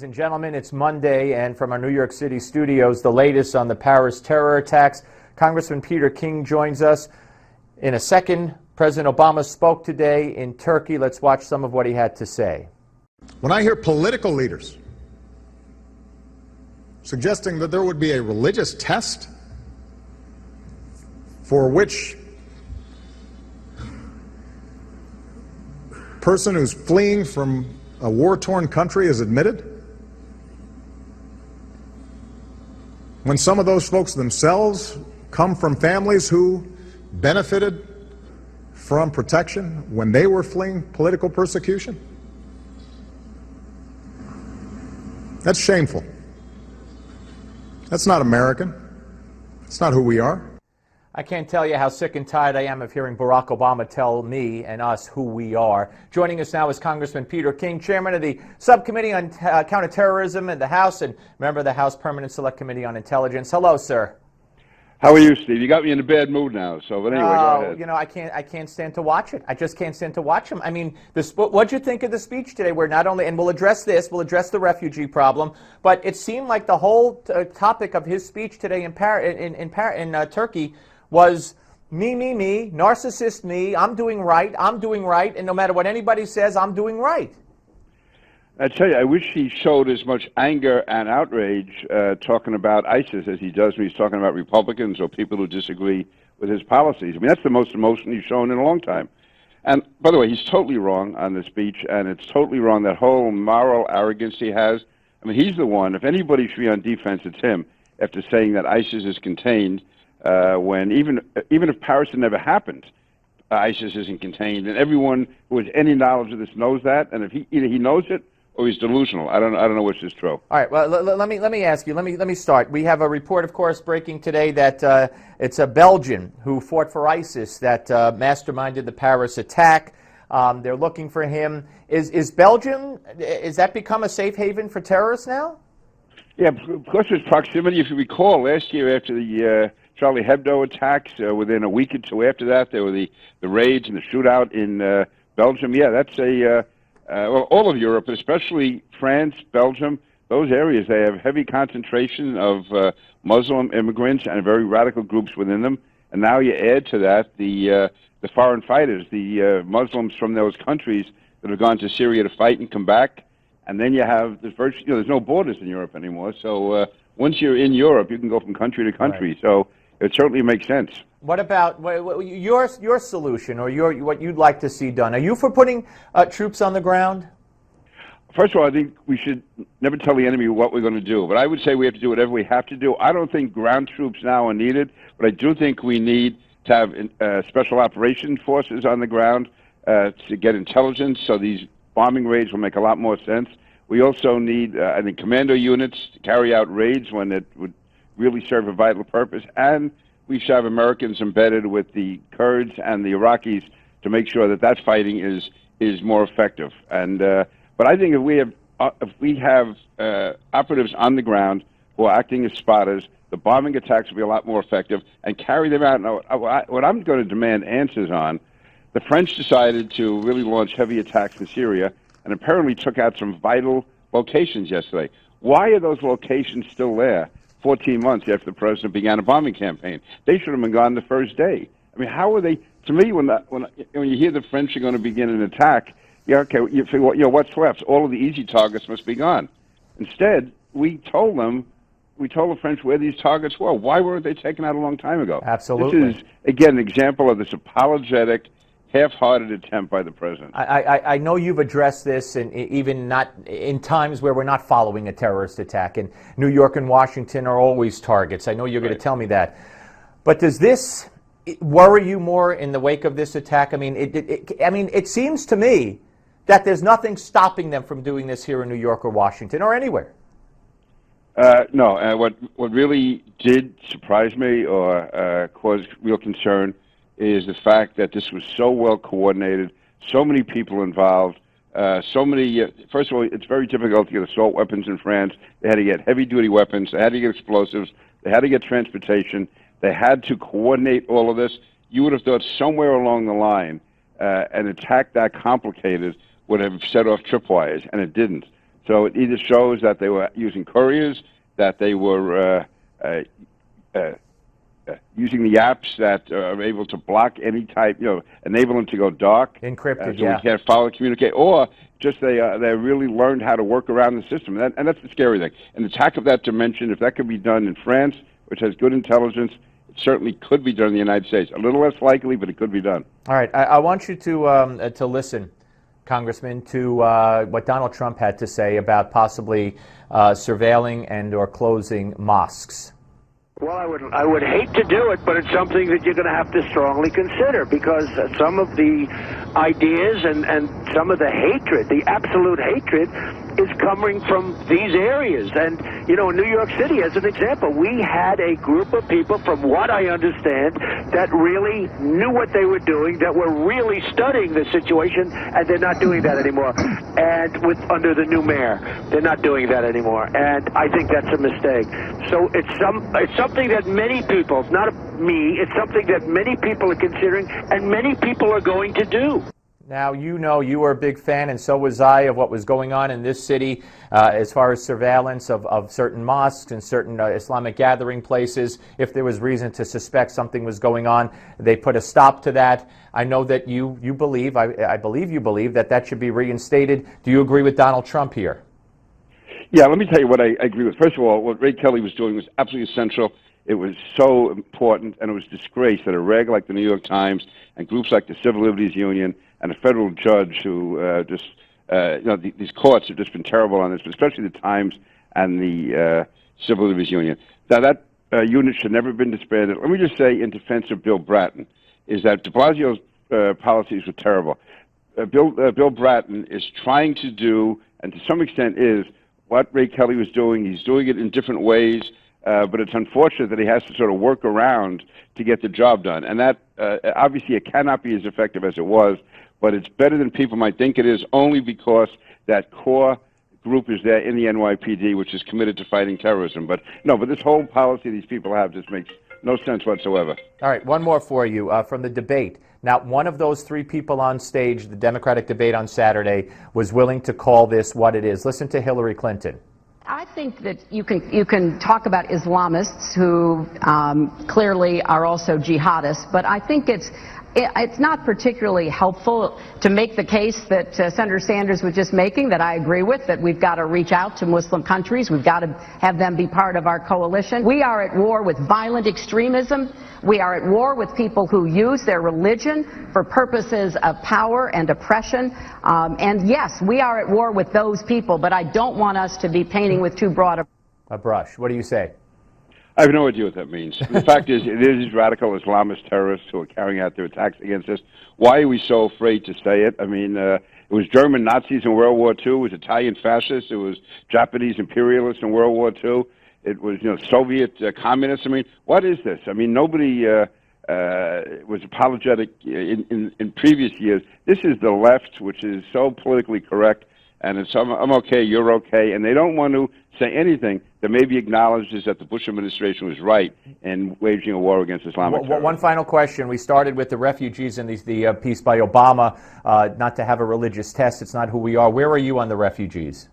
ladies and gentlemen. It's Monday, and from our New York City studios, the latest on the Paris terror attacks. Congressman Peter King joins us in a second. President Obama spoke today in Turkey. Let's watch some of what he had to say. When I hear political leaders suggesting that there would be a religious test for which person who's fleeing from a war-torn country is admitted, when some of those folks themselves come from families who benefited from protection when they were fleeing political persecution, that's shameful. That's not American. It's not who we are. I can't tell you how sick and tired I am of hearing Barack Obama tell me and us who we are. Joining us now is Congressman Peter King, chairman of the Subcommittee on Counterterrorism in the House and member of the House Permanent Select Committee on Intelligence. Hello, sir. How are you, Steve? You got me in a bad mood now. So, but anyway, go ahead. You know, I can't stand to watch it. I just can't stand to watch him. I memean, what'd you think of the speech today? Where not only, and we'll address the refugee problem, but it seemed like the whole topic of his speech today in Turkey was me, narcissist me, I'm doing right, and no matter what anybody says, I'm doing right. I tell you, I wish he showed as much anger and outrage talking about ISIS as he does when he's talking about Republicans or people who disagree with his policies. I mean, that's the most emotion he's shown in a long time. And by the way, he's totally wrong on the speech, and it's totally wrong, that whole moral arrogance he has. I mean, he's the one, if anybody should be on defense, it's him, after saying that ISIS is contained. When even if Paris had never happened, ISIS isn't contained, and everyone who has any knowledge of this knows that. And if either he knows it or he's delusional. I don't know which is true. All right. Well, let me ask you. Let me start. We have a report, of course, breaking today that it's a Belgian who fought for ISIS that masterminded the Paris attack. They're looking for him. Is Belgium? Is that become a safe haven for terrorists now? Yeah, of course, there's proximity. If you recall, last year after the Charlie Hebdo attacks, within a week or two after that, there were the raids and the shootout in Belgium. Yeah, that's well, all of Europe, especially France, Belgium, those areas, they have heavy concentration of Muslim immigrants and very radical groups within them. And now you add to that the foreign fighters, the Muslims from those countries that have gone to Syria to fight and come back. And then you have there's no borders in Europe anymore. So once you're in Europe, you can go from country to country. Right. So it certainly makes sense. What about your solution, or what you'd like to see done? Are you for putting troops on the ground? First of all, I think we should never tell the enemy what we're going to do. But I would say we have to do whatever we have to do. I don't think ground troops now are needed, but I do think we need to have special operations forces on the ground to get intelligence, so these bombing raids will make a lot more sense. We also need, I think, commando units to carry out raids when it would really serve a vital purpose. And we should have Americans embedded with the Kurds and the Iraqis to make sure that that fighting is more effective. And but I think if we have operatives on the ground who are acting as spotters, the bombing attacks will be a lot more effective and carry them out. Now, what I'm going to demand answers on, the French decided to really launch heavy attacks in Syria and apparently took out some vital locations yesterday. Why are those locations still there 14 months after the president began a bombing campaign? They should have been gone the first day. I mean, how are they? To me, when you hear the French are going to begin an attack, yeah, okay, you figure, what's left? All of the easy targets must be gone. Instead, we told the French where these targets were. Why weren't they taken out a long time ago? Absolutely. This is, again, an example of this apologetic, half-hearted attempt by the president. I know you've addressed this, and even not in times where we're not following a terrorist attack, and New York and Washington are always targets. I know you're going to tell me that. But does this worry you more in the wake of this attack? I mean, it seems to me that there's nothing stopping them from doing this here in New York or Washington or anywhere. No. What really did surprise me or cause real concern is the fact that this was so well coordinated, so many people involved, first of all, it's very difficult to get assault weapons in France. They had to get heavy-duty weapons. They had to get explosives. They had to get transportation. They had to coordinate all of this. You would have thought somewhere along the line an attack that complicated would have set off tripwires, and it didn't. So it either shows that they were using couriers, that they were using the apps that are able to block any type, enable them to go dark, Encrypted, so we can't follow, communicate, or just they really learned how to work around the system, and that's the scary thing. An attack of that dimension, if that could be done in France, which has good intelligence, it certainly could be done in the United States. A little less likely, but it could be done. All right, I want you to listen, Congressman, to what Donald Trump had to say about possibly surveilling and or closing mosques. Well, I would hate to do it, but it's something that you're going to have to strongly consider, because some of the ideas and some of the hatred, the absolute hatred, is coming from these areas. And, in New York City, as an example, we had a group of people, from what I understand, that really knew what they were doing, that were really studying the situation, and they're not doing that anymore. And under the new mayor, they're not doing that anymore. And I think that's a mistake. So it's something that many people, not me, it's something that many people are considering and many people are going to do. Now, you were a big fan, and so was I, of what was going on in this city as far as surveillance of certain mosques and certain Islamic gathering places. If there was reason to suspect something was going on, they put a stop to that. I know that you believe, I believe you believe, that should be reinstated. Do you agree with Donald Trump here? Yeah, let me tell you what I agree with. First of all, what Ray Kelly was doing was absolutely essential. It was so important, and it was disgrace that a rag like the New York Times and groups like the Civil Liberties Union and a federal judge who these courts have just been terrible on this, but especially the Times and the Civil Liberties Union. Now, that unit should never have been disbanded. Let me just say, in defense of Bill Bratton, is that de Blasio's policies were terrible. Bill Bratton is trying to do, and to some extent is, what Ray Kelly was doing. He's doing it in different ways, but it's unfortunate that he has to sort of work around to get the job done. And that, obviously, it cannot be as effective as it was, but it's better than people might think it is, only because that core group is there in the NYPD, which is committed to fighting terrorism. But this whole policy these people have just makes no sense whatsoever. All right, one more for you from the debate. Now, one of those three people on stage, the Democratic debate on Saturday, was willing to call this what it is. Listen to Hillary Clinton. I think that you can talk about Islamists who clearly are also jihadists, but I think it's not particularly helpful to make the case that Senator Sanders was just making, that I agree with, that we've got to reach out to Muslim countries. We've got to have them be part of our coalition. We are at war with violent extremism. We are at war with people who use their religion for purposes of power and oppression. And yes, we are at war with those people, but I don't want us to be painting with too broad a brush. What do you say? I have no idea what that means. The fact is, it is these radical Islamist terrorists who are carrying out their attacks against us. Why are we so afraid to say it? I mean, it was German Nazis in World War II. It was Italian fascists. It was Japanese imperialists in World War II. It was, Soviet communists. I mean, what is this? I mean, nobody was apologetic in previous years. This is the left, which is so politically correct, and it's I'm okay, you're okay, and they don't want to say anything that maybe acknowledges that the Bush administration was right in waging a war against Islamic terrorism. One final question. We started with the refugees and the piece by Obama, not to have a religious test. It's not who we are. Where are you on the refugees?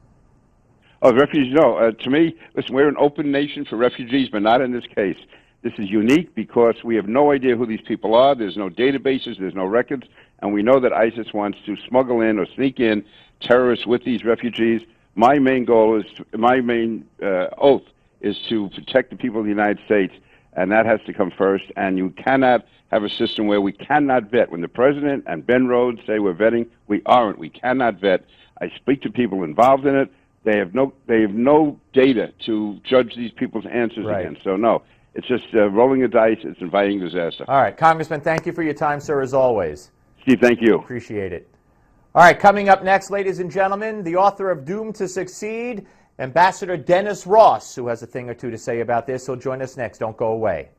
Oh, the refugees, no. To me, listen, we're an open nation for refugees, but not in this case. This is unique because we have no idea who these people are. There's no databases, there's no records, and we know that ISIS wants to smuggle in or sneak in terrorists with these refugees. My main goal is, my main oath is to protect the people of the United States, and that has to come first. And you cannot have a system where we cannot vet. When the president and Ben Rhodes say we're vetting, we aren't. We cannot vet. I speak to people involved in it. They have no data to judge these people's answers against. So no, it's just rolling the dice. It's inviting disaster. All right, Congressman, thank you for your time, sir, as always. Steve, thank you. Appreciate it. All right, coming up next, ladies and gentlemen, the author of Doomed to Succeed, Ambassador Dennis Ross, who has a thing or two to say about this. He'll join us next. Don't go away.